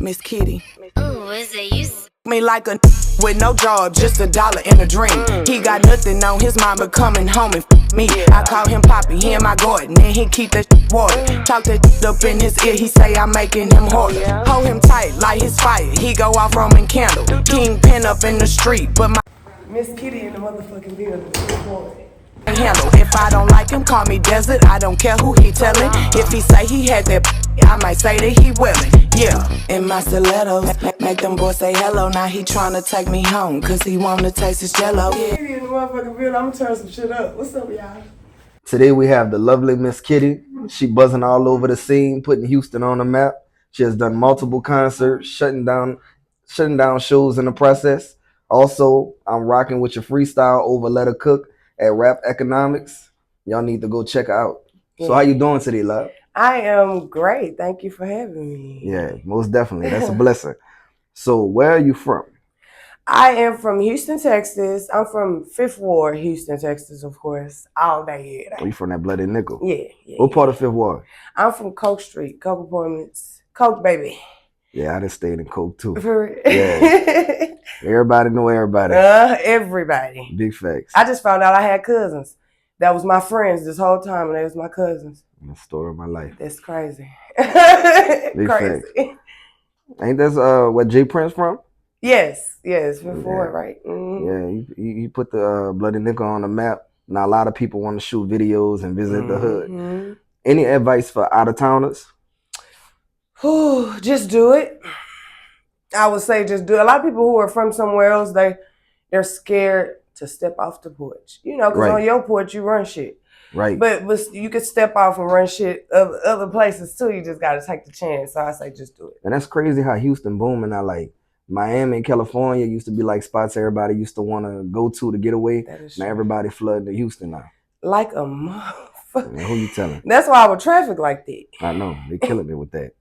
Miss Kitty. Ooh, is it you? Me like a with no job, just $1 in a dream. He got nothing on his mind but coming home and me. I call him Poppy, he in my garden, and he keep that water. Talk that up in his ear, he say I'm making him harder. Hold him tight, light his fire, he go off Roman candle. Kingpin up in the street, but my Miss Kitty in the motherfucking building. handle. If I don't like him, call me Desert. I don't care who he tellin'. If he say he had that, I might say that he willin'. Yeah, in my stilettos, make them boys say hello. Now he tryna take me home, cause he wanna taste his jello. Kitty in the motherfucking building. I'm gonna turn some shit up. What's up, y'all? Today we have the lovely Miss Kitty. She buzzing all over the scene, putting Houston on the map. She has done multiple concerts, shutting down shows in the process. Also, I'm rocking with your freestyle over Let Her Cook at Rap Economics. Y'all need to go check her out. So how you doing today, love? I am great. Thank you for having me. Yeah, most definitely. That's a blessing. So where are you from? I am from Houston, Texas. I'm from 5th Ward, Houston, Texas, of course. All day, Are you from that Bloody Nickel? Yeah. What part of 5th Ward? I'm from Coke Street, Coke Appointments. Coke, baby. Yeah, I done stayed in Coke too. Yeah. Everybody know everybody. Everybody. Big facts. I just found out I had cousins. That was my friends this whole time, and they was my cousins. The story of my life. That's crazy. Big Crazy. facts. Ain't that what Jay Prince from? Yes, before, right? Yeah, he put the Bloody Nickel on the map. Now a lot of people want to shoot videos and visit the hood. Any advice for out of towners? Just do it. I would say just do it. A lot of people who are from somewhere else, they're scared to step off the porch. You know, because on your porch you run shit. Right. But you could step off and run shit other places too. You just gotta take the chance. So I say just do it. And that's crazy how Houston booming now. Like Miami and California used to be like spots everybody used to want to go to get away. Now everybody flooding to Houston now. Like a motherfucker. Man, who you telling? That's why our traffic like that. I know. They killing me with that.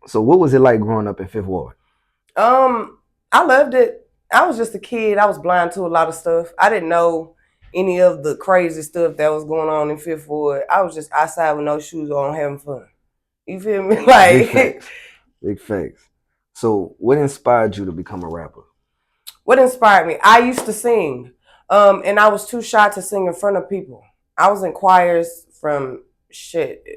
So what was it like growing up in 5th Ward? I loved it. I was just a kid. I was blind to a lot of stuff. I didn't know any of the crazy stuff that was going on in 5th Ward. I was just outside with no shoes on having fun. You feel me? Like Big facts. So what inspired you to become a rapper? What inspired me? I used to sing. And I was too shy to sing in front of people. I was in choirs from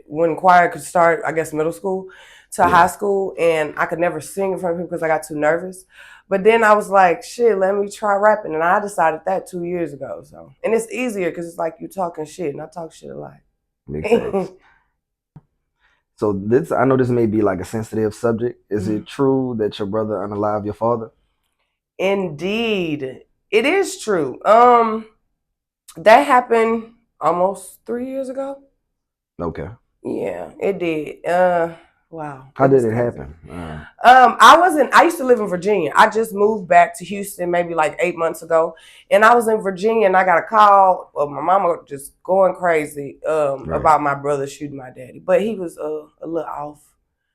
when choir could start, I guess middle school to high school, and I could never sing in front of people because I got too nervous. But then I was like, shit, let me try rapping. And I decided that 2 years ago. So, and it's easier because it's like you talking shit, and I talk shit a lot. Makes sense. So I know this may be like a sensitive subject. Is it true that your brother unalived your father? Indeed. It is true. That happened almost 3 years ago. Okay. Yeah, it did. Wow. How did it happen? I used to live in Virginia. I just moved back to Houston maybe like 8 months ago. And I was in Virginia and I got a call of my mama just going crazy about my brother shooting my daddy. But he was a little off.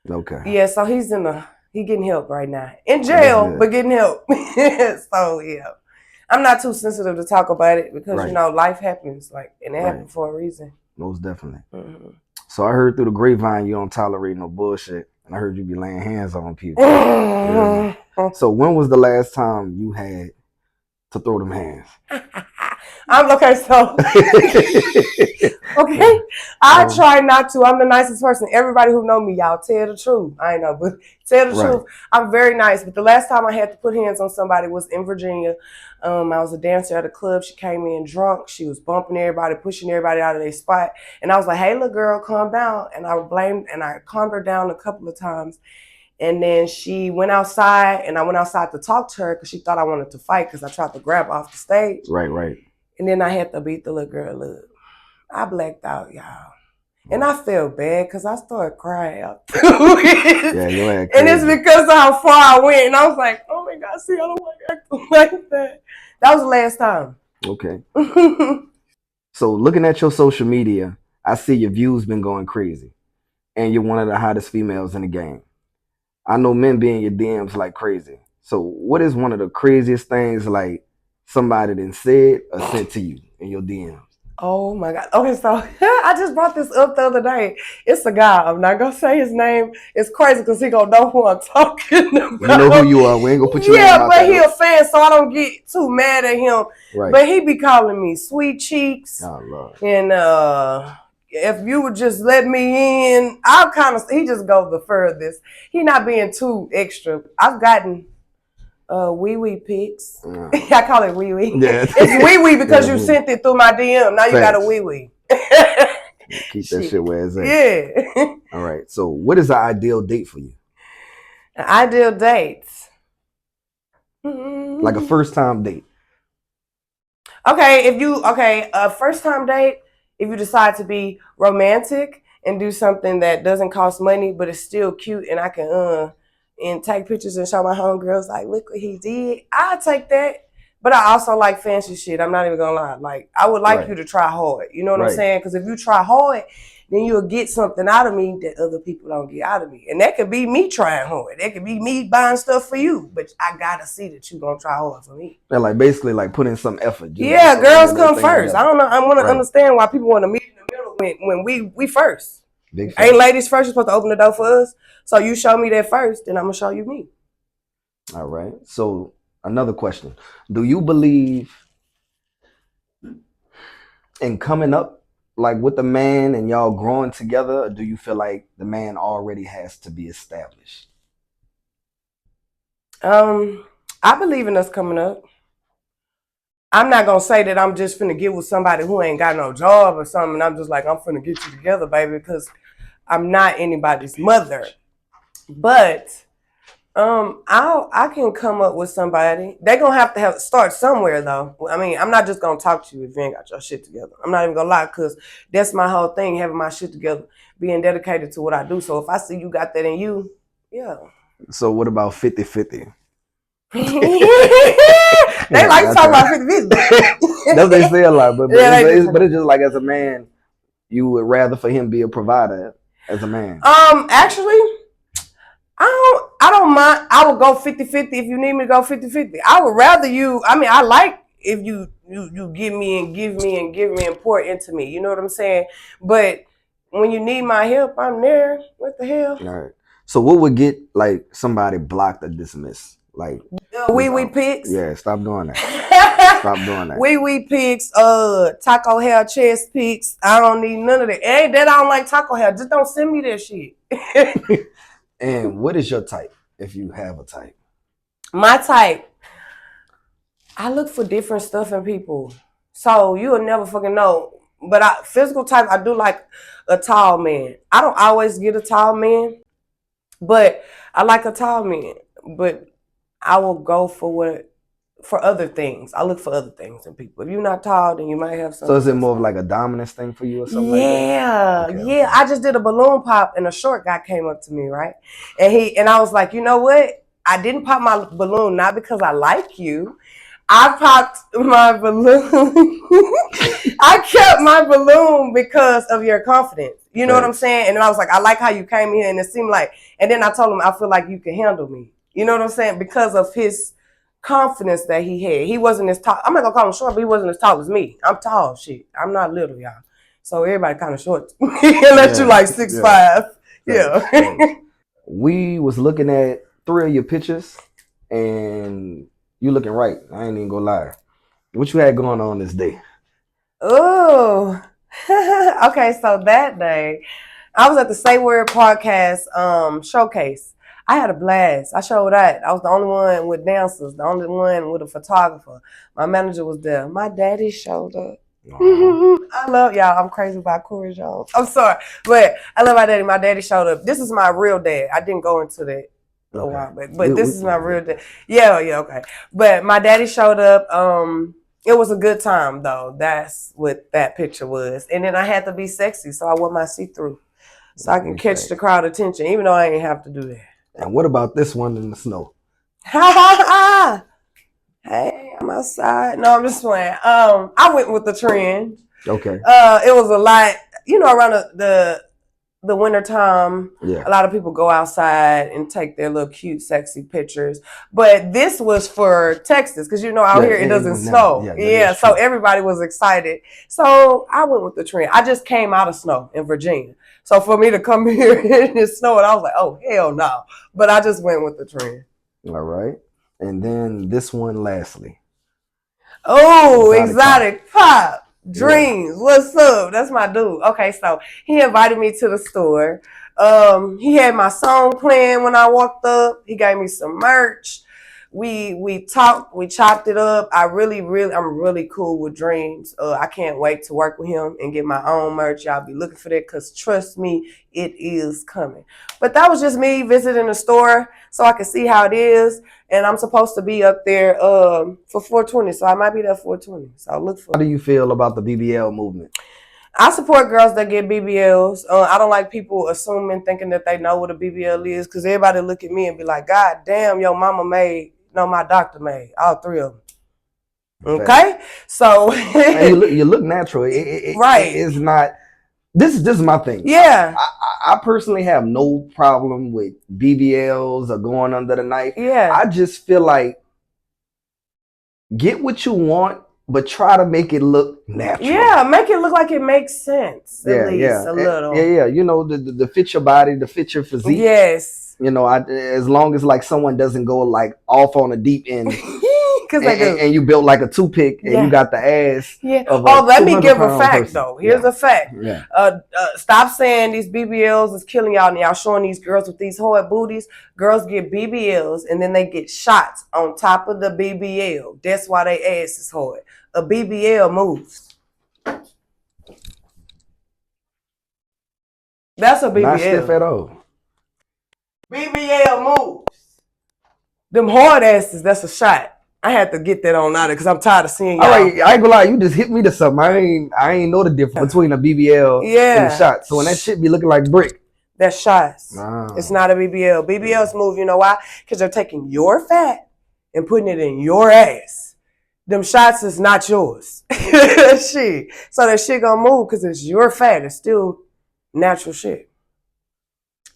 Okay. Yeah, so he getting help right now. In jail, but getting help. So yeah. I'm not too sensitive to talk about it because you know, life happens, and it happened for a reason. Most definitely. So I heard through the grapevine you don't tolerate no bullshit, and I heard you be laying hands on people. So when was the last time you had to throw them hands? Okay. I try not to. I'm the nicest person. Everybody who know me, y'all tell the truth. I know, but tell the truth. I'm very nice. But the last time I had to put hands on somebody was in Virginia. I was a dancer at a club. She came in drunk. She was bumping everybody, pushing everybody out of their spot. And I was like, hey, little girl, calm down. And I calmed her down a couple of times. And then she went outside, and I went outside to talk to her because she thought I wanted to fight because I tried to grab her off the stage. Right. And then I had to beat the little girl up. I blacked out, y'all. And I felt bad because I started crying out. Yeah, you ain't crazy. And it's because of how far I went. And I was like, oh my God, see, I don't want to act like that. That was the last time. Okay. So looking at your social media, I see your views been going crazy. And you're one of the hottest females in the game. I know men be in your DMs like crazy. So what is one of the craziest things like somebody done said or sent to you in your DMs? Oh my God. Okay, so I just brought this up the other day. It's a guy. I'm not gonna say his name. It's crazy because he gonna know who I'm talking You know who about. you are. We ain't gonna put your name Yeah, out but there he though. a fan, so I don't get too mad at him. Right. But he be calling me sweet cheeks. Oh Lord. And if you would just let me in, I'll kind of he just goes the furthest. He not being too extra. I've gotten wee wee pics. I call it wee wee. Yeah. It's wee wee because Yeah, you sent it through my DM. Now you got a facts. wee wee. Keep that shit where it's at. Yeah. All right. So, what is the ideal date for you? Ideal dates. Like a first time date. Okay, a first time date, if you decide to be romantic and do something that doesn't cost money but is still cute and I can and take pictures and show my homegirls like, look what he did. I'll take that. But I also like fancy shit. I'm not even gonna lie. Like I would like you to try hard. You know what I'm Right. saying? Because if you try hard, then you'll get something out of me that other people don't get out of me. And that could be me trying hard. That could be me buying stuff for you. But I gotta see that you gonna try hard for me. They're like basically like put in some effort. Yeah, girls come first. Together. I don't know. I want to understand why people want to meet in the middle when we first. Big Ain't ladies first supposed to open the door for us? So you show me that first, then I'm gonna show you me. All right. So another question: do you believe in coming up like with the man and y'all growing together, or do you feel like the man already has to be established? I believe in us coming up. I'm not gonna say that I'm just finna get with somebody who ain't got no job or something. And I'm just like I'm finna get you together, baby, because I'm not anybody's mother. But I can come up with somebody. They're gonna have to start somewhere though. I mean, I'm not just gonna talk to you if you ain't got your shit together. I'm not even gonna lie, cause that's my whole thing, having my shit together, being dedicated to what I do. So if I see you got that in you, yeah. So what about 50-50? They like to talk about 50-50. That's what they say a lot, but Yeah, it's just like as a man, you would rather for him be a provider as a man. Actually, I don't mind. I would go 50-50 if you need me to go 50-50. I would rather you. I mean, I like if you give me and give me and give me and pour into me. You know what I'm saying? But when you need my help, I'm there. What the hell? All right. So what would get like somebody blocked or dismissed? Like wee pics. Yeah, stop doing that. Stop doing that. Wee pics, taco hair chest pics. I don't need none of that. Ain't that I don't like taco hair. Just don't send me that shit. And what is your type, if you have a type? My type, I look for different stuff in people. So you'll never fucking know. But physical type, I do like a tall man. I don't always get a tall man, but I like a tall man. But I will go for other things. I look for other things in people. If you're not tall, then you might have something. So is it more of like a dominance thing for you or something like that? Yeah. Okay. I just did a balloon pop and a short guy came up to me, right? And I was like, you know what? I didn't pop my balloon not because I like you. I popped my balloon. I kept my balloon because of your confidence. You know what I'm saying? And then I was like, I like how you came here, and it seemed like, and then I told him I feel like you can handle me. You know what I'm saying? Because of his confidence that he had. He wasn't as tall. I'm not gonna call him short, but he wasn't as tall as me. I'm tall, shit. I'm not little, y'all. So everybody kind of short. Unless you like 6'5". Yeah. We was looking at 3 of your pictures, and you looking right. I ain't even gonna lie. What you had going on this day? Oh. Okay, so that day, I was at the Say Word podcast showcase. I had a blast. I showed out. I was the only one with dancers, the only one with a photographer. My manager was there. My daddy showed up. I love y'all. I'm crazy about Corey Jones. I'm sorry, but I love my daddy. My daddy showed up. This is my real dad. I didn't go into that a while back, but this is my real dad. Yeah, okay. But my daddy showed up. It was a good time though. That's what that picture was. And then I had to be sexy, so I wore my see-through, so I can catch the crowd attention, even though I ain't have to do that. And what about this one in the snow? Hey, I'm outside. No, I'm just playing. I went with the trend. Okay. It was a lot, around the the wintertime, Yeah. a lot of people go outside and take their little cute, sexy pictures. But this was for Texas, because out here it doesn't snow. Yeah, Yeah, so everybody was excited. So I went with the trend. I just came out of snow in Virginia. So for me to come here and it's snowing, I was like, oh, hell no. But I just went with the trend. All right. And then this one, lastly. Oh, exotic pop. Dreams, what's up? That's my dude. Okay, so he invited me to the store. He had my song playing when I walked up. He gave me some merch. We talked, we chopped it up. I'm really cool with Dreams. I can't wait to work with him and get my own merch. Y'all be looking for that, because trust me, it is coming. But that was just me visiting the store so I could see how it is. And I'm supposed to be up there for 420, so I might be there 420. So look for. How do you feel about the BBL movement? I support girls that get BBLs. I don't like people assuming, thinking that they know what a BBL is, because everybody look at me and be like, God damn, your mama made, no, my doctor made, all three of them. Okay? So. you look natural. Right. It's not. This is my thing. Yeah. I personally have no problem with BBLs or going under the knife. Yeah. I just feel like get what you want, but try to make it look natural. Yeah, make it look like it makes sense. At least a little. Yeah. The fit your body, the fit your physique. Yes. As long as like someone doesn't go like off on a deep end. Because they do. And you built like a toothpick and you got the ass. Yeah. Of let me give a fact person. though. Here's a fact. Yeah. Stop saying these BBLs is killing y'all and y'all showing these girls with these hard booties. Girls get BBLs and then they get shots on top of the BBL. That's why they ass is hard. A BBL moves. That's a BBL. Not stiff at all. BBL moves. Them hard asses, that's a shot. I had to get that on out of because I'm tired of seeing y'all. All right, I ain't gonna lie, you just hit me to something. I ain't know the difference between a BBL and a shot. So when that shit be looking like brick. That's shots. It's not a BBL. BBLs move, you know why? Because they're taking your fat and putting it in your ass. Them shots is not yours. Shit. So that shit gonna move because it's your fat. It's still natural shit.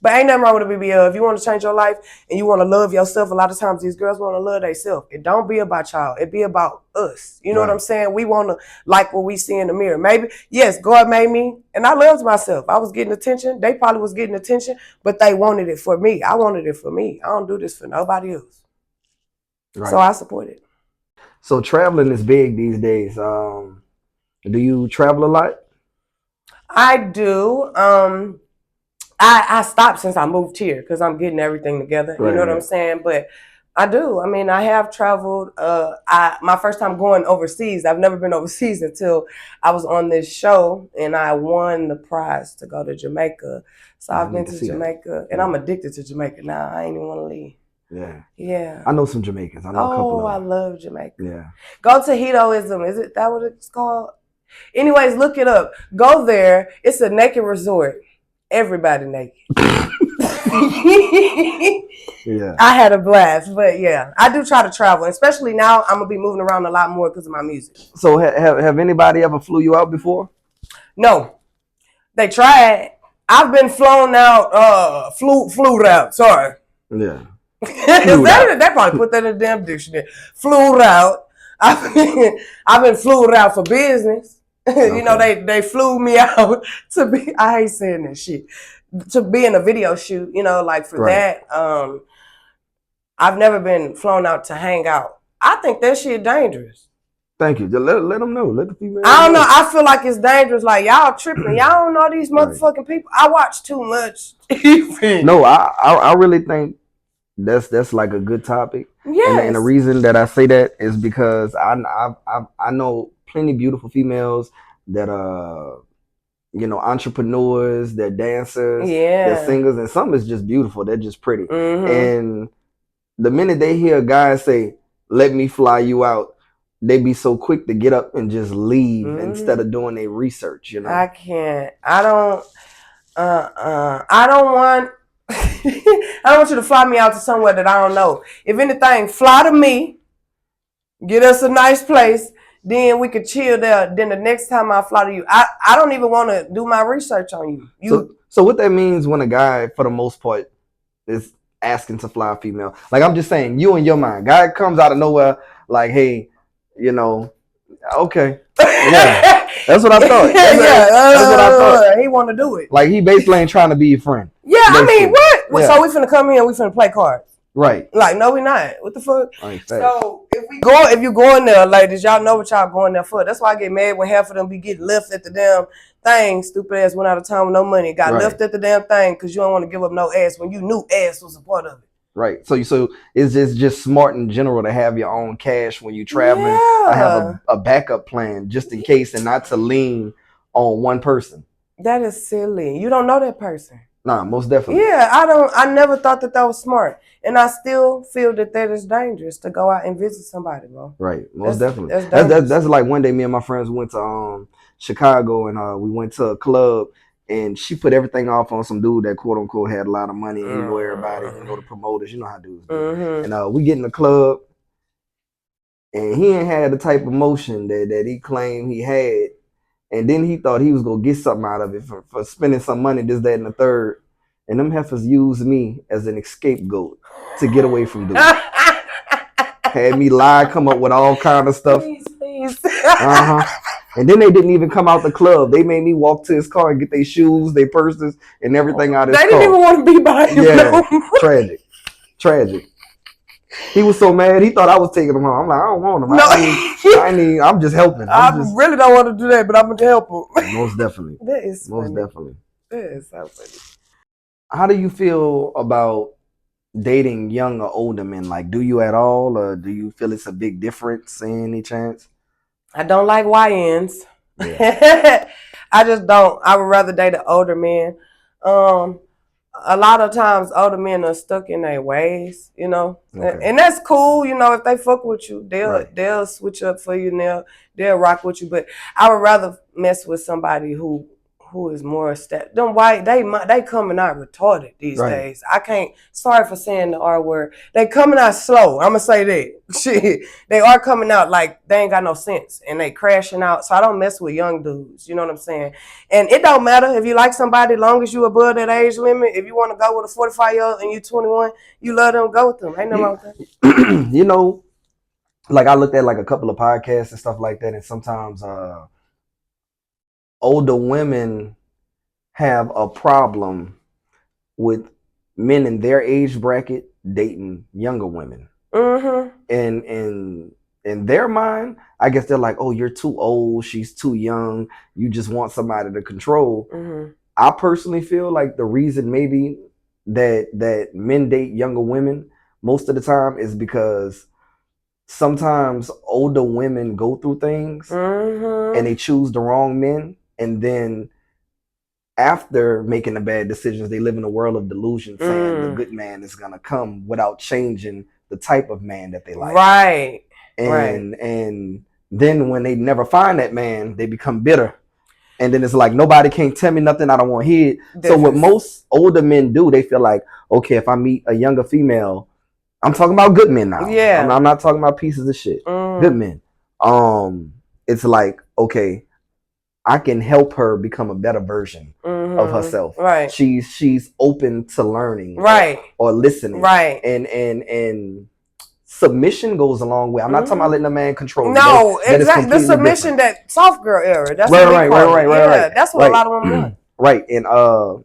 But ain't nothing wrong with a BBL. If you want to change your life and you want to love yourself, a lot of times these girls want to love themselves. It don't be about y'all. It be about us. You know what I'm saying? We want to like what we see in the mirror. Maybe, yes, God made me and I loved myself. I was getting attention. They probably was getting attention, but they wanted it for me. I wanted it for me. I don't do this for nobody else. Right. So I support it. So traveling is big these days. Do you travel a lot? I do. I stopped since I moved here because I'm getting everything together. You know what I'm saying? But I do. I mean, I have traveled. My first time going overseas, I've never been overseas until I was on this show and I won the prize to go to Jamaica. So I've been to Jamaica and I'm addicted to Jamaica now. I ain't even want to leave. Yeah. Yeah. I know some Jamaicans. I know a couple of them. I love Jamaica. Yeah. Go to Hedoism. Is it that what it's called? Anyways, look it up. Go there. It's a naked resort. Everybody naked. Yeah. I had a blast, but yeah, I do try to travel, especially now. I'm gonna be moving around a lot more because of my music. So have anybody ever flew you out before? No, they tried. I've been flown out. Flew out. Sorry. Yeah. They probably put that in the damn dictionary. Flew out. I've been flew out for business. You know, they flew me out to be, I hate saying that shit, to be in a video shoot, you know, like for that. I've never been flown out to hang out. I think that shit dangerous. Thank you. Just let them know. Let the female I don't know. I feel like it's dangerous. Like, y'all tripping. Y'all don't know these motherfucking people. I watch too much. No, I really think that's like a good topic. Yes. And the reason that I say that is because I know plenty of beautiful females that entrepreneurs, they're dancers, they're singers, and some is just beautiful. They're just pretty. Mm-hmm. And the minute they hear a guy say, "Let me fly you out," they be so quick to get up and just leave instead of doing their research. You know, I can't. I don't want. I don't want you to fly me out to somewhere that I don't know. If anything, fly to me. Get us a nice place. Then we could chill there. Then the next time I fly to you, I don't even want to do my research on you. So what that means when a guy, for the most part, is asking to fly a female. Like I'm just saying, you in your mind, guy comes out of nowhere, like, hey, you know, okay, yeah, that's what I thought. That's what I thought. He want to do it. Like he basically ain't trying to be your friend. Yeah, I mean, what? Yeah. So we finna come here and we finna play cards. Right. Like, no, we not. What the fuck? Right, so if you going there, ladies, y'all know what y'all going there for. That's why I get mad when half of them be getting left at the damn thing. Stupid ass went out of town with no money. Got left at the damn thing because you don't want to give up no ass when you knew ass was a part of it. Right. So it's just smart in general to have your own cash when you're traveling. I have a backup plan just in case and not to lean on one person. That is silly. You don't know that person. Nah, most definitely. Yeah, I never thought that was smart. And I still feel that is dangerous to go out and visit somebody, bro. Right. Most definitely. That's like one day me and my friends went to Chicago and we went to a club and she put everything off on some dude that quote unquote had a lot of money and he know everybody, he know the promoters, you know how dudes do. Mm-hmm. And we get in the club and he ain't had the type of motion that he claimed he had. And then he thought he was gonna get something out of it for spending some money, this, that, and the third. And them heifers used me as an scapegoat to get away from dude. Had me lie, come up with all kind of stuff. Please. And then they didn't even come out the club. They made me walk to his car and get their shoes, their purses, and everything out of his car. They didn't even want to be by him. Yeah, tragic. He was so mad. He thought I was taking him home. I'm like, I don't want him. No. I'm just helping. I really don't want to do that, but I'm gonna help him. Most definitely. That is most funny. definitely. That is so funny. How do you feel about dating young or older men? Like, do you at all, or do you feel it's a big difference? Any chance? I don't like YNs. Yeah. I just don't. I would rather date an older man. A lot of times older men are stuck in their ways, you know, and that's cool. You know, if they fuck with you, they'll switch up for you and they'll rock with you. But I would rather mess with somebody who is more them white. They coming out retarded these days. I can't. Sorry for saying the R word. They coming out slow. I'm gonna say that. Shit, they are coming out like they ain't got no sense and they crashing out. So I don't mess with young dudes. You know what I'm saying? And it don't matter if you like somebody, as long as you above that age limit. If you want to go with a 45-year-old and you 21, you love them, go with them. Ain't no wrong with that. You know, like I looked at like a couple of podcasts and stuff like that, and sometimes older women have a problem with men in their age bracket dating younger women. Mm-hmm. And in their mind, I guess they're like, oh, you're too old, she's too young, you just want somebody to control. Mm-hmm. I personally feel like the reason maybe that men date younger women most of the time is because sometimes older women go through things and they choose the wrong men, and then after making the bad decisions, they live in a world of delusion, saying the good man is gonna come without changing the type of man that they like. Right. And then when they never find that man, they become bitter. And then it's like, nobody can't tell me nothing, I don't want to hear it. So what most older men do, they feel like, okay, if I meet a younger female, I'm talking about good men now. Yeah. I'm not talking about pieces of shit. Good men. It's like, okay, I can help her become a better version of herself. Right. She's open to learning. Right. Or listening. Right. And submission goes a long way. I'm not talking about letting a man control you. No, exactly. The submission, different. That soft girl era. That's right. That's what a lot of women want. Right. And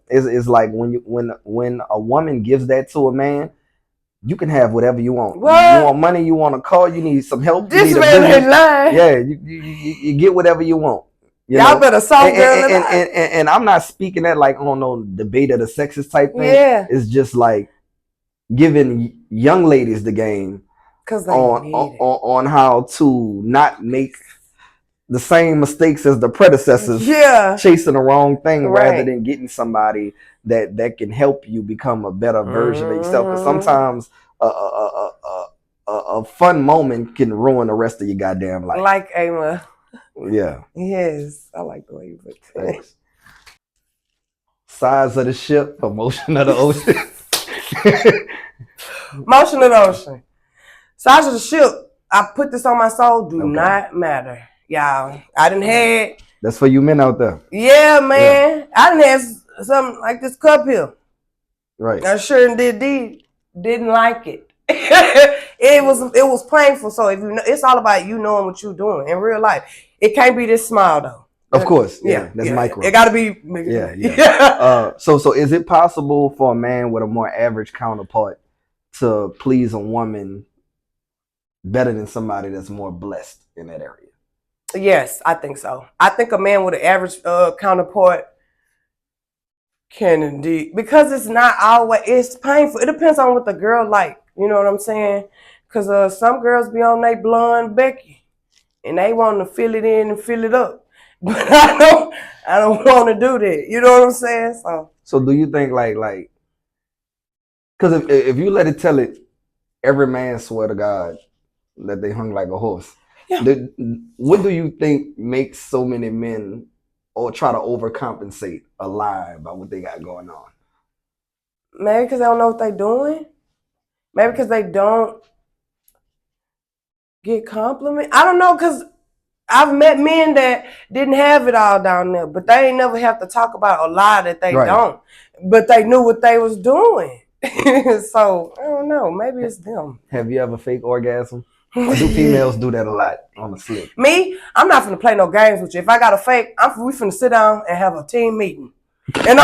it's like when a woman gives that to a man, you can have whatever you want. What? You want money, you want a car, you need some help. This man is lying. Yeah, you get whatever you want. Y'all better soft girl and I'm not speaking that like on no debate of the sexist type thing. Yeah. It's just like giving young ladies the game on how to not make the same mistakes as the predecessors. Yeah. Chasing the wrong thing rather than getting somebody that can help you become a better version of yourself. Because sometimes a fun moment can ruin the rest of your goddamn life. Like Ama. Yeah. Yes. I like the way you put that. Size of the ship or motion of the ocean? Motion of the ocean. Size of the ship, I put this on my soul, do not matter. y'all. I done had. That's for you men out there. Yeah, man. Yeah. I done had something like this cup here. Right. I sure didn't like it. it was painful. So if you know, it's all about you knowing what you're doing in real life. It can't be this small though. Of course, that's micro. It got to be. Yeah. So is it possible for a man with a more average counterpart to please a woman better than somebody that's more blessed in that area? Yes, I think so. I think a man with an average counterpart can indeed, because it's not always, it's painful. It depends on what the girl like. You know what I'm saying? Because some girls be on they blonde Becky, and they want to fill it in and fill it up. But I don't want to do that. You know what I'm saying? So do you think like, because if you let it tell it, every man swear to God that they hung like a horse. Yeah. What do you think makes so many men or try to overcompensate a lie about what they got going on? Maybe because they don't know what they're doing. Maybe because they don't get compliments. I don't know, because I've met men that didn't have it all down there, but they ain't never have to talk about a lie that they don't. But they knew what they was doing. So, I don't know. Maybe it's them. Have you ever fake orgasm? Or do females do that a lot on the slip? Me? I'm not finna play no games with you. If I got a fake, we finna sit down and have a team meeting. And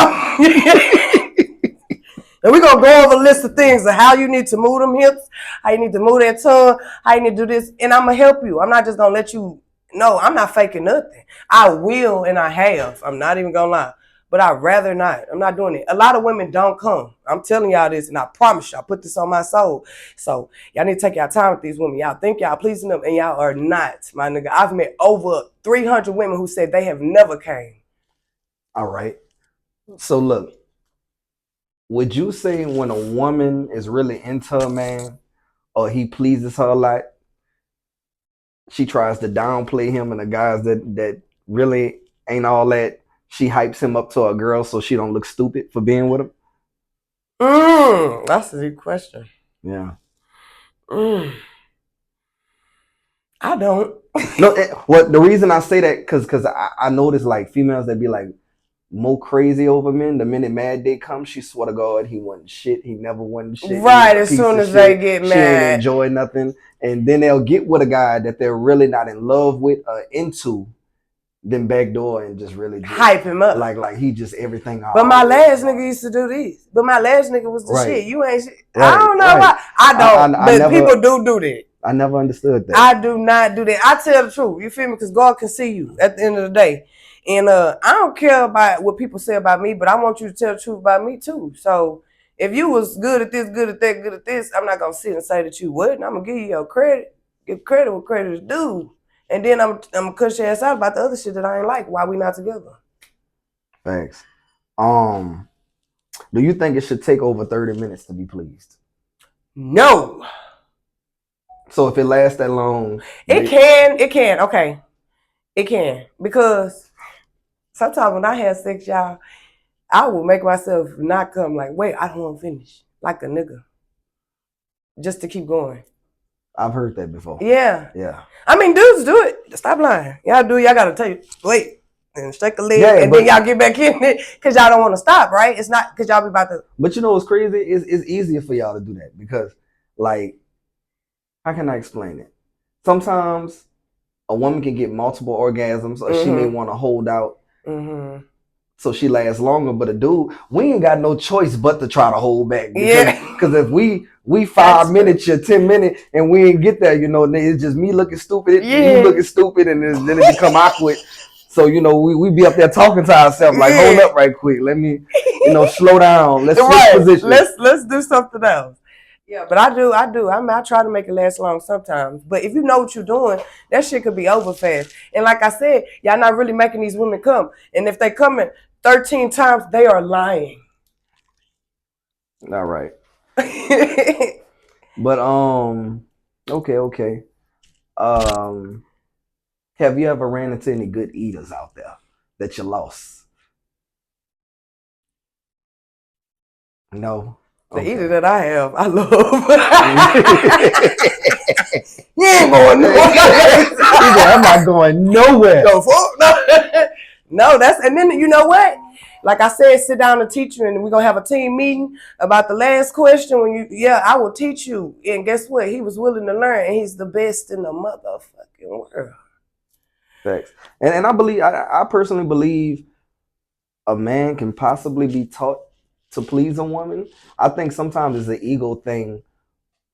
and we're going to go over a list of things of how you need to move them hips, how you need to move that tongue, how you need to do this. And I'm going to help you. I'm not just going to let you. No, I'm not faking nothing. I will and I have. I'm not even going to lie. But I'd rather not. I'm not doing it. A lot of women don't come. I'm telling y'all this, and I promise you, I put this on my soul. So y'all need to take y'all time with these women. Y'all think y'all pleasing them, and y'all are not, my nigga. I've met over 300 women who said they have never came. All right. So look, would you say when a woman is really into a man or he pleases her a lot, she tries to downplay him, and the guys that really ain't all that, she hypes him up to a girl so she don't look stupid for being with him? That's a deep question. Yeah. I don't. No, the reason I say that, because I notice like females that be like more crazy over men. The minute mad day comes, she swear to God he wasn't shit. He never wasn't shit. Right, as soon as they get mad. She ain't enjoy nothing. And then they'll get with a guy that they're really not in love with or into, then backdoor and just really hype him up. Like he just everything. But my last nigga used to do this. But my last nigga was the shit. You ain't shit. Right, I don't know why. I don't. But people do that. I never understood that. I do not do that. I tell the truth. You feel me? Because God can see you at the end of the day. And I don't care about what people say about me, but I want you to tell the truth about me too. So if you was good at this, good at that, good at this, I'm not gonna sit and say that you wouldn't. I'm gonna give you your credit. Give credit where credit is due. And then I'm gonna cuss your ass out about the other shit that I ain't like. Why we not together? Thanks. Do you think it should take over 30 minutes to be pleased? No. So if it lasts that long, it can. Okay, it can, because sometimes when I have sex, y'all, I will make myself not come. Like, wait, I don't want to finish, like a nigga, just to keep going. I've heard that before. Yeah. Yeah. I mean, dudes do it. Stop lying. Y'all do. Y'all gotta tell you, wait, and shake a leg, and then y'all get back in it because y'all don't want to stop. Right? It's not because y'all be about to. But you know what's crazy? It's easier for y'all to do that because, like, how can I explain it? Sometimes a woman can get multiple orgasms, or she may want to hold out, so she lasts longer. But a dude, we ain't got no choice but to try to hold back. Because if we 5 minutes, you're 10 minutes, and we ain't get there, you know, it's just me looking stupid, you looking stupid, and then it become awkward. So, you know, we be up there talking to ourselves, like, hold up right quick. Let me, slow down. Let's switch position. Let's do something else. Yeah, but I do. I mean, I try to make it last long sometimes. But if you know what you're doing, that shit could be over fast. And like I said, y'all not really making these women come. And if they coming 13 times, they are lying. All right. But okay. Have you ever ran into any good eaters out there that you lost? No. The Okay. eater that I have, I love. You ain't going nowhere. He said, I'm not going nowhere. Go for no, that's and then you know what? Like I said, sit down and teach you, and we're gonna have a team meeting about the last question. When I will teach you. And guess what? He was willing to learn, and he's the best in the motherfucking world. Facts. And I believe, I personally believe a man can possibly be taught to please a woman. I think sometimes it's an ego thing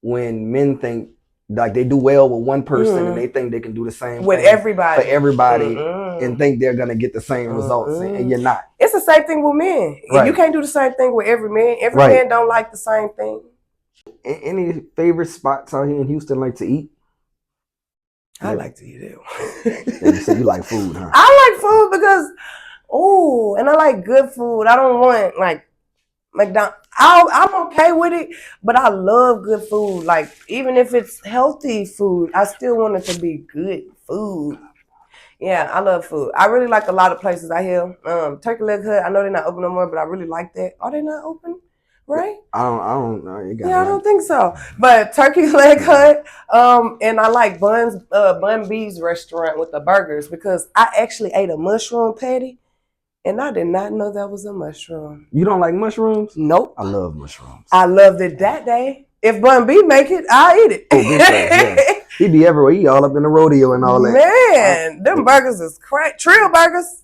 when men think like they do well with one person and they think they can do the same with thing everybody for everybody and think they're gonna get the same results, and you're not. It's the same thing with men. Right. You can't do the same thing with every man. Every Right. man don't like the same thing. Any favorite spots out here in Houston like to eat? I like to eat it. Yeah, you say you like food, huh? I like food because, and I like good food. I don't want like McDonald's. I'm okay with it, but I love good food. Like even if it's healthy food, I still want it to be good food. Yeah, I love food. I really like a lot of places out here. Turkey Leg Hut. I know they're not open no more, but I really like that. Are they not open? Right? I don't know. I don't think so. But Turkey Leg Hut, and I like Bun B's restaurant with the burgers because I actually ate a mushroom patty, and I did not know that was a mushroom. You don't like mushrooms? Nope. I love mushrooms. I loved it that day. If Bun B make it, I'll eat it. Yeah. He be everywhere. He all up in the rodeo and all that. Man, them burgers is crack. Trill burgers.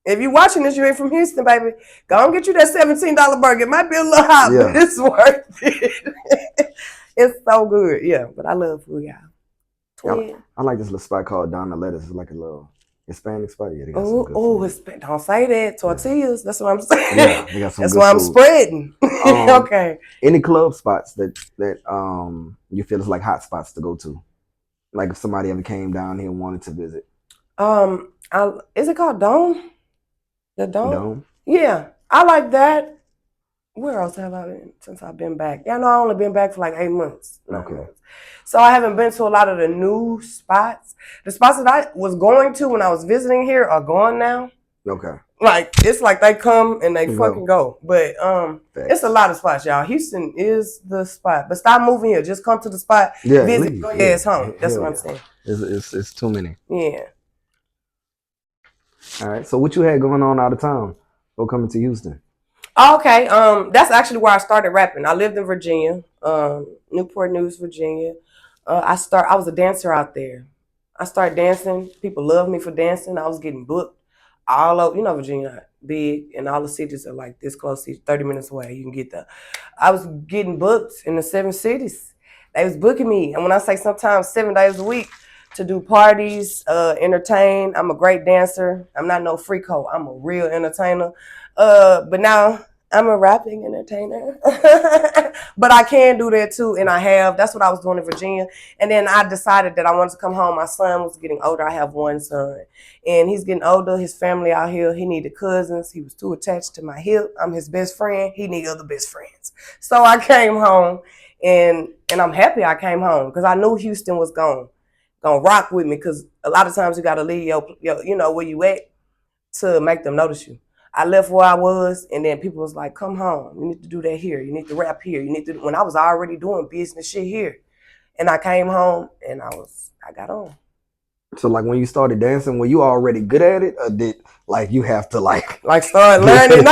If you watching this, you ain't from Houston, baby. Go and get you that $17 burger. It might be a little hot, but it's worth it. It's so good. Yeah, but I love food, y'all. I like this little spot called Donna Lettuce. It's like a little Hispanic spot. Yeah, they got some good food. Don't say that. Tortillas. That's what I'm saying. Yeah, they got some That's good why I'm food. spreading. Okay. Any club spots that you feel is like hot spots to go to? Like if somebody ever came down here and wanted to visit. Is it called Dome? The Dome? Dome? Yeah, I like that. Where else have I been since I've been back? Yeah, no, I only been back for like 8 months. Okay. So I haven't been to a lot of the new spots. The spots that I was going to when I was visiting here are gone now. Okay. Like it's like they come and they fucking go. But it's a lot of spots, y'all. Houston is the spot. But stop moving here. Just come to the spot. Yeah, visit. Go ahead, it's home. That's what I'm saying. It's too many. Yeah. All right. So what you had going on out of town before coming to Houston? Okay. That's actually where I started rapping. I lived in Virginia, Newport News, Virginia. I was a dancer out there. I started dancing. People loved me for dancing. I was getting booked all over, Virginia big, and all the cities are like this close, 30 minutes away. You can get there. I was getting booked in the 7 cities. They was booking me. And when I say sometimes 7 days a week to do parties, entertain, I'm a great dancer. I'm not no freako. I'm a real entertainer. But now I'm a rapping entertainer. But I can do that too, and I have. That's what I was doing in Virginia. And then I decided that I wanted to come home. My son was getting older. I have one son. And he's getting older. His family out here. He needed cousins. He was too attached to my hip. I'm his best friend. He needed other best friends. So I came home, and I'm happy I came home because I knew Houston was gonna rock with me, because a lot of times you got to leave your where you at to make them notice you. I left where I was, and then people was like, come home. You need to do that here. You need to rap here. You need to, when I was already doing business shit here. And I came home, and I got on. So like when you started dancing, were you already good at it, or did like you have to start learning? You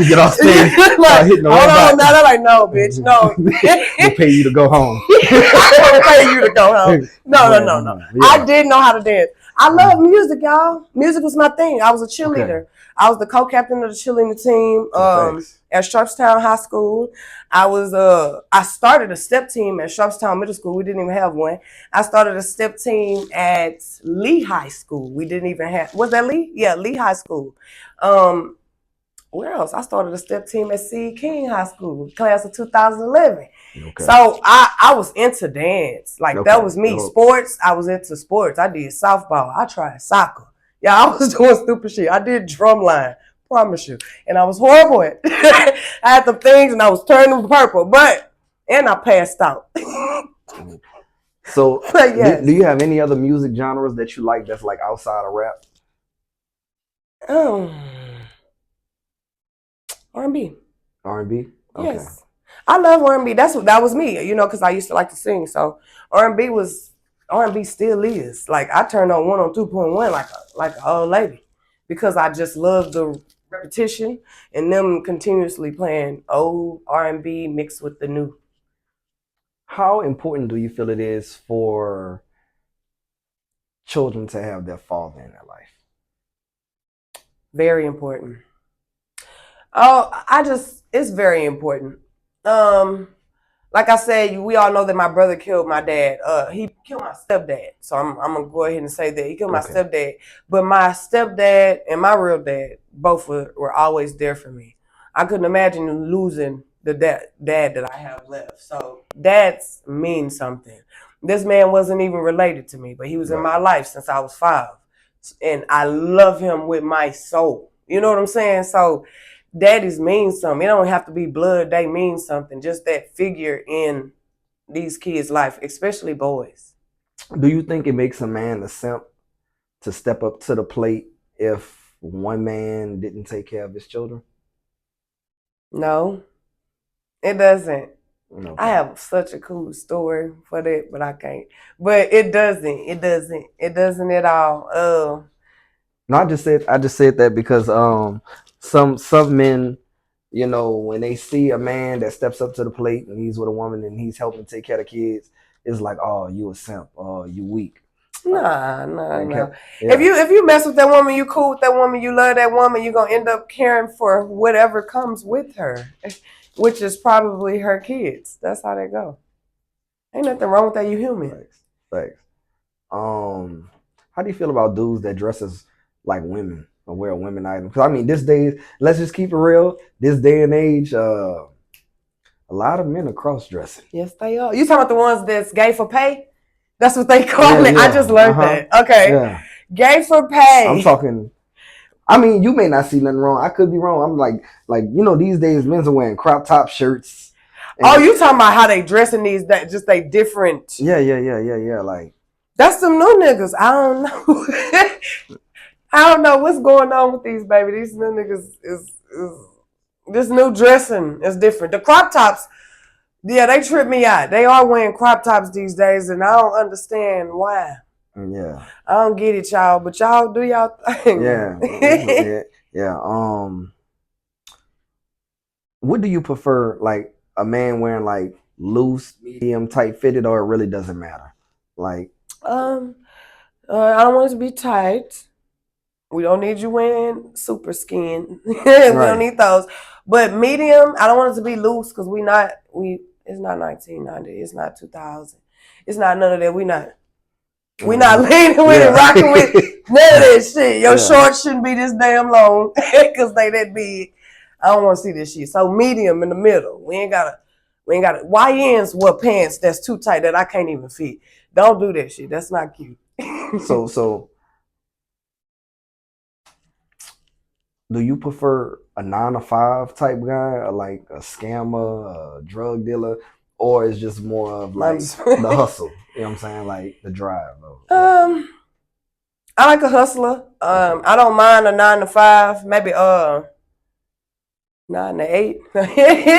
get off stage, start hitting the hold on, now they're like, no, bitch, no. We'll pay you to go home. We'll pay you to go home. No. Yeah. I did know how to dance. I love music, y'all. Music was my thing. I was a cheerleader. Okay. I was the co-captain of the cheerleading team at Sharpstown High School. I started a step team at Sharpstown Middle School. We didn't even have one. I started a step team at Lee High School. We didn't even have, was that Lee? Yeah, Lee High School. Where else? I started a step team at C. King High School, class of 2011. Okay. So I was into dance. That was me. Sports, I was into sports. I did softball. I tried soccer. Yeah, I was doing stupid shit. I did drumline, promise you. And I was horrible at it. I had the things and I was turning purple, and I passed out. So yes. Do you have any other music genres that you like that's like outside of rap? R&B. R&B? Okay. Yes. I love R&B. That was me, because I used to like to sing. So R&B still is. Like I turned on 102.1 like an old lady because I just love the repetition and them continuously playing old R&B mixed with the new. How important do you feel it is for children to have their father in their life? Very important. Oh, it's very important. Like I said, we all know that my brother killed my dad. He killed my stepdad. So I'm gonna go ahead and say that he killed my Okay. stepdad. But my stepdad and my real dad both were always there for me. I couldn't imagine losing the dad that I have left. So dads mean something. This man wasn't even related to me, but he was in my life since I was 5, and I love him with my soul. You know what I'm saying? So daddies mean something. It don't have to be blood. They mean something. Just that figure in these kids' life, especially boys. Do you think it makes a man a simp to step up to the plate if one man didn't take care of his children? No, it doesn't. Okay. I have such a cool story for that, but I can't. But it doesn't. It doesn't. It doesn't at all. No, I just said that because some men, when they see a man that steps up to the plate and he's with a woman and he's helping take care of the kids, it's like, oh, you a simp, oh, you weak. Nah. Yeah. If you mess with that woman, you cool with that woman, you love that woman, you're gonna end up caring for whatever comes with her, which is probably her kids. That's how they go. Ain't nothing wrong with that. You human. Thanks. How do you feel about dudes that dresses like women or wear women items? Because I mean, this day, let's just keep it real. This day and age, a lot of men are cross dressing. Yes, they are. You talking about the ones that's gay for pay? That's what they call it. I just learned that. Okay. Yeah. Gay for pay. I'm talking. I mean, you may not see nothing wrong. I could be wrong. I'm like these days, men are wearing crop top shirts. Oh, you talking about how they dressing these? That just they different. Yeah. Like that's some new niggas. I don't know. I don't know what's going on with these baby. These new niggas is this new dressing is different. The crop tops, yeah, they trip me out. They are wearing crop tops these days, and I don't understand why. Yeah. I don't get it, y'all, but y'all do y'all thing. Yeah. What do you prefer, like a man wearing like loose, medium, tight fitted, or it really doesn't matter? Like, I don't want it to be tight. We don't need you wearing super skin. We don't need those. But medium, I don't want it to be loose because it's not 1990. It's not 2000. It's not none of that. We not leaning with it, rocking with none of that shit. Your shorts shouldn't be this damn long because they that big. I don't want to see this shit. So medium in the middle. We ain't gotta YNs wear pants that's too tight that I can't even fit. Don't do that shit. That's not cute. So do you prefer a 9 to 5 type guy, or like a scammer, a drug dealer, or it's just more of like the hustle? You know what I'm saying? Like the drive. I like a hustler. I don't mind a 9 to 5, maybe 9 to 8,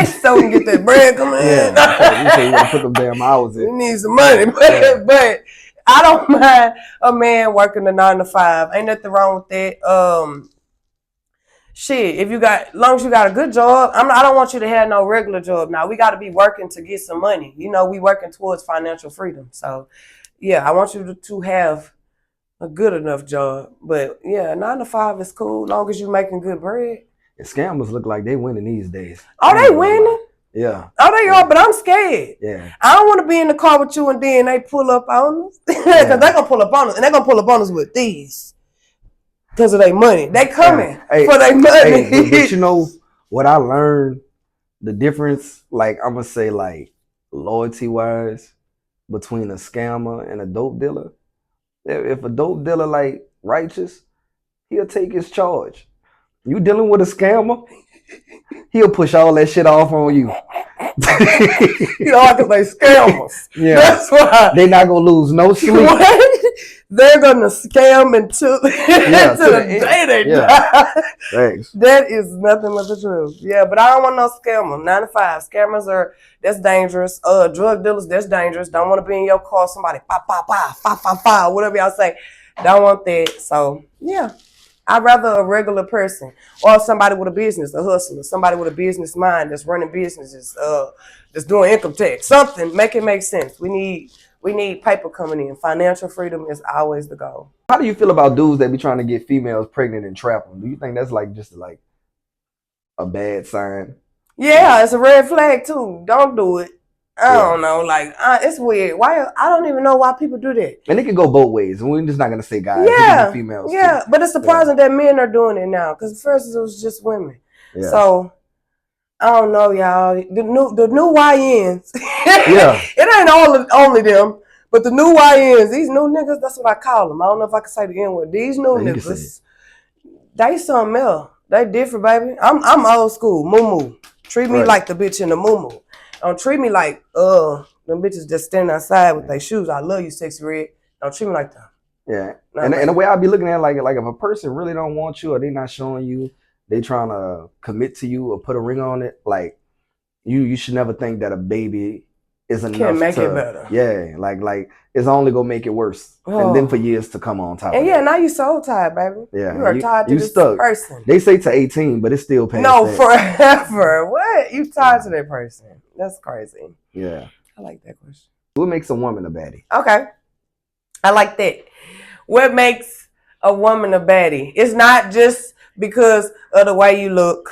so we can get that bread coming in. Yeah, you gotta put them damn hours in. We need some money, but I don't mind a man working a 9 to 5. Ain't nothing wrong with that. Shit, as long as you got a good job, I don't want you to have no regular job. Now we got to be working to get some money. We working towards financial freedom. So, yeah, I want you to have a good enough job. But yeah, 9 to 5 is cool, as long as you making good bread. And scammers look like they winning these days. Oh, they winning? Yeah. Oh, they are, but I'm scared. Yeah. I don't want to be in the car with you and then they pull up on us. Because they're going to pull up on us. And they're going to pull up on us with these. Because of their money. They coming for their money. But you know what I learned? The difference, like I'm going to say like loyalty-wise, between a scammer and a dope dealer. If a dope dealer like righteous, he'll take his charge. You dealing with a scammer, he'll push all that shit off on you. I can say scammers. Yeah. That's why. They not gonna lose no sleep. They're gonna scam into Yeah, to the day they die. Thanks. That is nothing but the truth. Yeah, but I don't want no scammer. 9 to 5. Scammers that's dangerous. Drug dealers, that's dangerous. Don't want to be in your car. Somebody whatever y'all say. Don't want that. So yeah. I'd rather a regular person or somebody with a business, a hustler, somebody with a business mind that's running businesses, that's doing income tax. Something, make it make sense. We need paper coming in. Financial freedom is always the goal. How do you feel about dudes that be trying to get females pregnant and trap them? Do you think that's like just like a bad sign? Yeah, it's a red flag too. Don't do it. I don't know. Like, it's weird. Why? I don't even know why people do that. And it can go both ways. We're just not gonna say guys. Yeah, it can be females. Yeah, too. But it's surprising that men are doing it now. Because at first it was just women. Yeah. So I don't know, y'all. The new YNs. Yeah. It ain't only them, but the new YNs. These new niggas. That's what I call them. I don't know if I can say the N word. These new niggas. They something else. They different, baby. I'm old school. Moo. Treat me like the bitch in the moo. Don't treat me like them bitches just standing outside with their shoes. I love you, sexy red. Don't treat me like that. Yeah. And the way I be looking at it, like if a person really don't want you or they not showing you, they trying to commit to you or put a ring on it, like you should never think that a baby is enough. Can't make it better. Yeah, like it's only gonna make it worse, and then for years to come on top. And now you so tired, baby. Yeah, you are tired to this stuck. person. They say to 18, but it's still past. No, forever. What? You tied to that person? That's crazy. Yeah, I like that question. What makes a woman a baddie? Okay, I like that. What makes a woman a baddie? It's not just because of the way you look.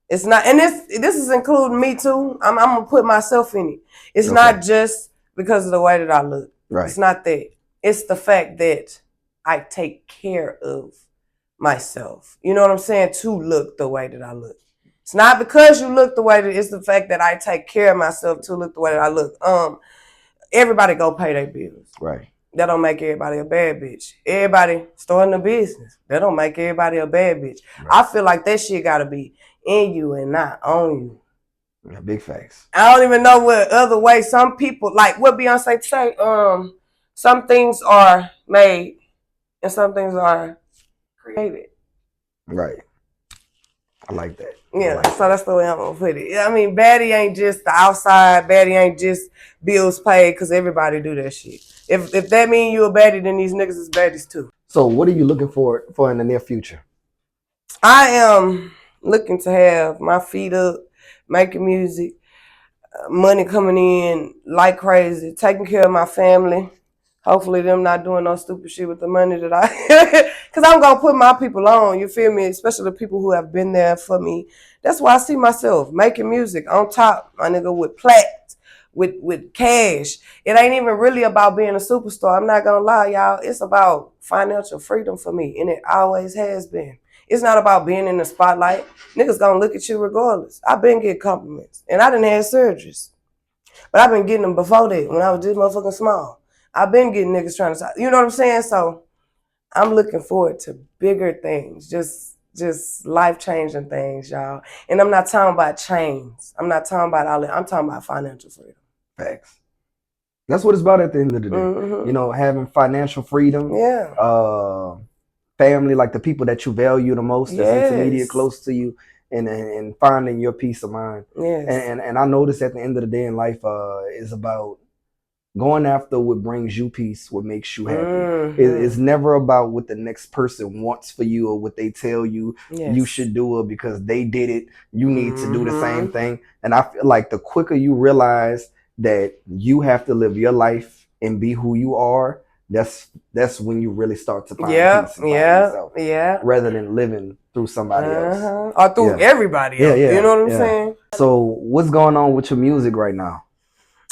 It's not, and this is including me too. I'm gonna put myself in it. It's not just because of the way that I look. Right. It's not that. It's the fact that I take care of myself. You know what I'm saying? To look the way that I look. It's not because you look the way that it's the fact that I take care of myself to look the way that I look. Everybody go pay their bills. Right. That don't make everybody a bad bitch. Everybody starting a business. That don't make everybody a bad bitch. Right. I feel like that shit gotta be in you and not on you. Yeah, big facts. I don't even know what other way. Some people, like what Beyonce say, some things are made and some things are created. Right. I like that. Yeah, so that's the way I'm gonna put it. I mean, baddie ain't just the outside. Baddie ain't just bills paid, because everybody do that shit. If that mean you a baddie, then these niggas is baddies too. So what are you looking for in the near future? I am looking to have my feet up, making music, money coming in like crazy, taking care of my family. Hopefully them not doing no stupid shit with the money that I, because I'm going to put my people on, you feel me? Especially the people who have been there for me. That's why I see myself making music on top, my nigga, with plaques, with cash. It ain't even really about being a superstar. I'm not going to lie, y'all. It's about financial freedom for me, and it always has been. It's not about being in the spotlight. Niggas going to look at you regardless. I've been getting compliments, and I done had surgeries. But I've been getting them before that, when I was just motherfucking small. I've been getting niggas trying to, you know what I'm saying? So I'm looking forward to bigger things, just life-changing things, y'all. And I'm not talking about chains. I'm not talking about all that. I'm talking about financial freedom. Facts. That's what it's about at the end of the day. Mm-hmm. You know, having financial freedom. Yeah. Family, like the people that you value the most, that's intermediate, close to you, and finding your peace of mind. Yes. And I notice at the end of the day in life is about going after what brings you peace, what makes you happy. Mm-hmm. It's never about what the next person wants for you or what they tell you you should do it because they did it. You need to do the same thing. And I feel like the quicker you realize that you have to live your life and be who you are, that's when you really start to find peace and find yourself. Yeah. Rather than living through somebody else. Or through everybody else. You know what I'm saying? So what's going on with your music right now?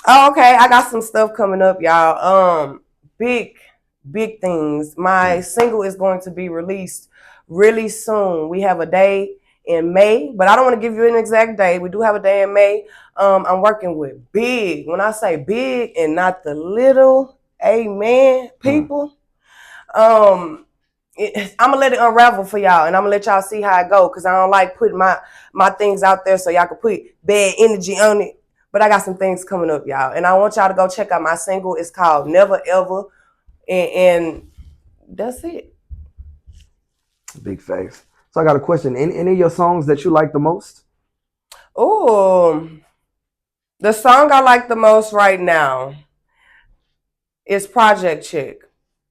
Oh, okay. I got some stuff coming up, y'all. Big things. My single is going to be released really soon. We have a day in May, but I don't want to give you an exact day. We do have a day in May. I'm working with big. When I say big and not the little, amen, people. I'm gonna let it unravel for y'all, and I'm gonna let y'all see how it go, because I don't like putting my things out there so y'all can put bad energy on it. But I got some things coming up, y'all. And I want y'all to go check out my single. It's called Never Ever. and that's it. Big facts. So I got a question. Any of your songs that you like the most? Oh, the song I like the most right now is Project Chick.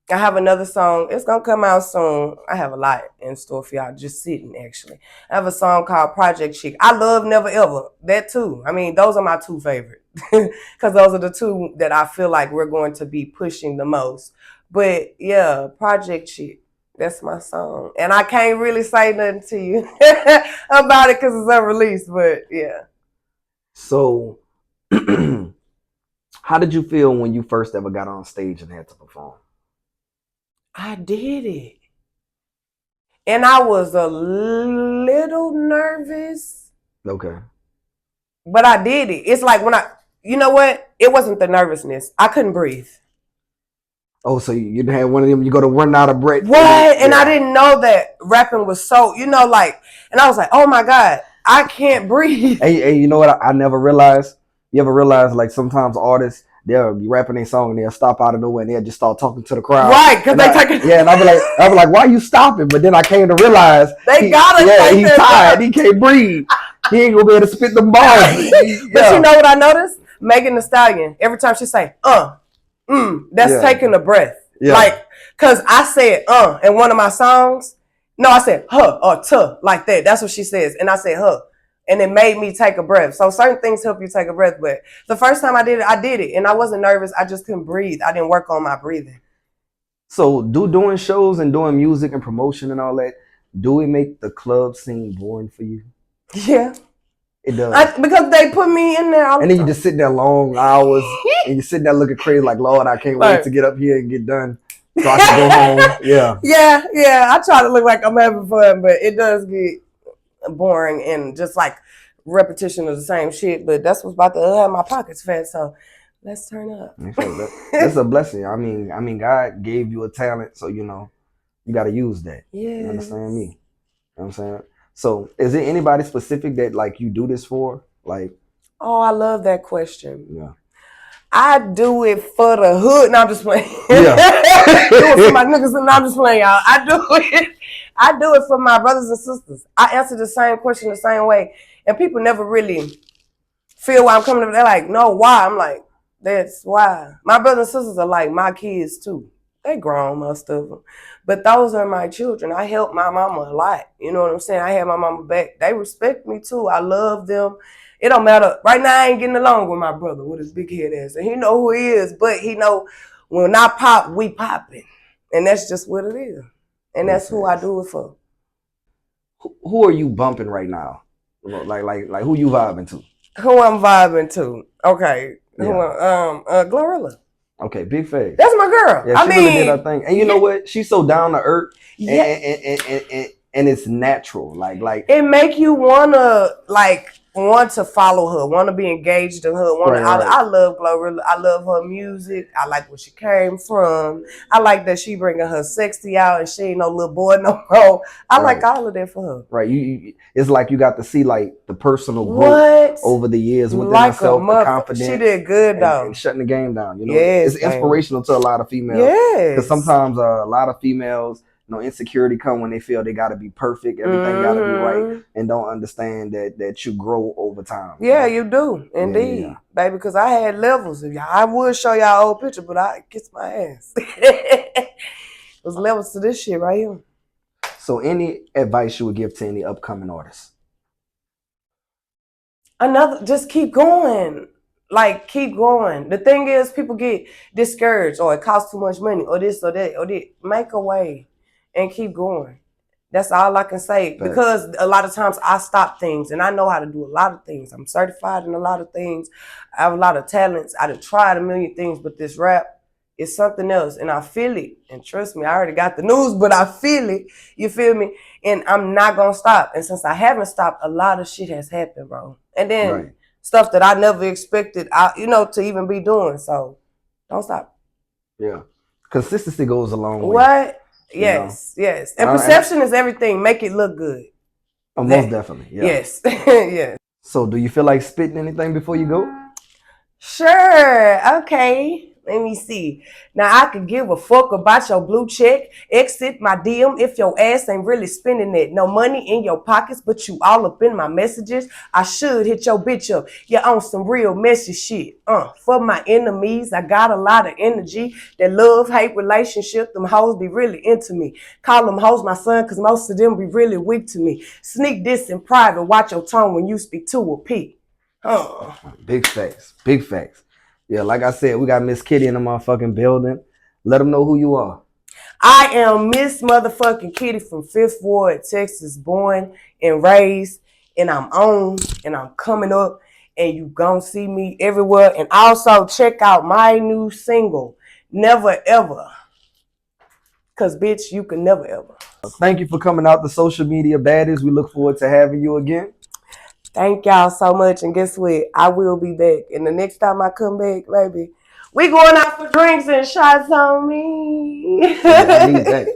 I have another song. It's gonna come out soon. I have a lot in store for y'all. Just sitting actually. I have a song called Project Chick. I love Never Ever. That too. I mean, those are my two favorite because those are the two that I feel like we're going to be pushing the most. But yeah, Project Chick. That's my song, and I can't really say nothing to you about it because it's unreleased. But yeah, So, how did you feel when you first ever got on stage and had to perform? I did it, and I was a little nervous. Okay. But I did it. It's like when you know what? It wasn't the nervousness. I couldn't breathe. Oh, so you didn't have one of them, you go to run out of breath. What? And I didn't know that rapping was so, like, and I was like, oh my God, I can't breathe. Hey, you know what? I never realized. You ever realize, like, sometimes artists, they'll be rapping a song and they'll stop out of nowhere and they'll just start talking to the crowd. Right, because they take it. Yeah, and I'll be like, why are you stopping? But then I came to realize He's tired. He can't breathe. He ain't gonna be able to spit them bars. But you know what I noticed? Megan Thee Stallion, every time she say, that's taking a breath. Yeah. Like, cause I said in one of my songs. No, I said huh or tuh, like that. That's what she says. And I said huh. And it made me take a breath. So certain things help you take a breath. But the first time I did it. And I wasn't nervous. I just couldn't breathe. I didn't work on my breathing. So doing shows and doing music and promotion and all that, do it make the club scene boring for you? Yeah. It does. Because they put me in there. And then you just sit there long hours and you're sitting there looking crazy like, Lord, I can't wait to get up here and get done so I can go home. Yeah. Yeah. I try to look like I'm having fun, but it does get boring and just like repetition of the same shit. But that's what's about to have my pockets fat, so let's turn up. That's a blessing. I mean, God gave you a talent, so you got to use that. Yeah. You understand me? You know what I'm saying? So, is there anybody specific that like you do this for? Like, oh, I love that question. Yeah. I do it for the hood. No, I'm just playing. Yeah. Do it for my niggas, and I'm just playing, y'all. I do it for my brothers and sisters. I answer the same question the same way, and people never really feel why I'm coming to. They're like, no, why? I'm like, that's why. My brothers and sisters are like my kids too. They grown, most of them. But those are my children. I help my mama a lot. You know what I'm saying? I have my mama back. They respect me too. I love them. It don't matter. Right now, I ain't getting along with my brother with his big head ass. And he know who he is, but he know when I pop, we popping. And that's just what it is. And that's who I do it for. Who are you bumping right now? Like who you vibing to? Who I'm vibing to? Okay. Yeah. Glorilla. Okay, big fake. That's my girl. Yeah, she really did her thing. And you know what? She's so down to earth. Yeah. And it's natural. Like it make you want to follow her, want to be engaged in her. Right. I love Glorilla. I love her music. I like where she came from. I like that she bringing her sexy out and she ain't no little boy no more. I like all of that for her. Right. You it's like you got to see like the personal growth over the years within herself, the confidence. She did good though. And shutting the game down. Yes, it's inspirational to a lot of females. Yes. Because sometimes a lot of females, insecurity come when they feel they got to be perfect, everything got to be right, and don't understand that you grow over time. Yeah, you do, indeed, baby. Because I had levels. I would show y'all old picture, but I kiss my ass. There's levels to this shit right here. So, any advice you would give to any upcoming artists? Just keep going. Like, keep going. The thing is, people get discouraged, or it costs too much money, or this or that, or that. Make a way. And keep going. That's all I can say. Because a lot of times I stop things and I know how to do a lot of things. I'm certified in a lot of things. I have a lot of talents. I done tried a million things, but this rap is something else. And I feel it. And trust me, I already got the news, but I feel it. You feel me? And I'm not going to stop. And since I haven't stopped, a lot of shit has happened, bro. And then stuff that I never expected, to even be doing. So don't stop. Yeah. Consistency goes a long way. What? Yes. And perception is everything. Make it look good. Oh, most definitely. Yeah. Yes. Yes. So do you feel like spitting anything before you go? Sure. Okay. Let me see. Now I could give a fuck about your blue check. Exit my DM if your ass ain't really spending it. No money in your pockets, but you all up in my messages. I should hit your bitch up. You're on some real messy shit. For my enemies, I got a lot of energy. That love-hate relationship, them hoes be really into me. Call them hoes my son, cause most of them be really weak to me. Sneak this in private. Watch your tone when you speak to a P. Big facts. Big facts. Yeah, like I said, we got Miss Kitty in the motherfucking building. Let them know who you are. I am Miss Motherfucking Kitty from 5th Ward, Texas, born and raised, and I'm on, and I'm coming up, and you gonna see me everywhere. And also check out my new single, Never Ever, cause bitch, you can never ever. Thank you for coming out to Social Media Baddies. We look forward to having you again. Thank y'all so much, and guess what? I will be back, and the next time I come back, baby, we going out for drinks and shots on me. Yeah, I need that.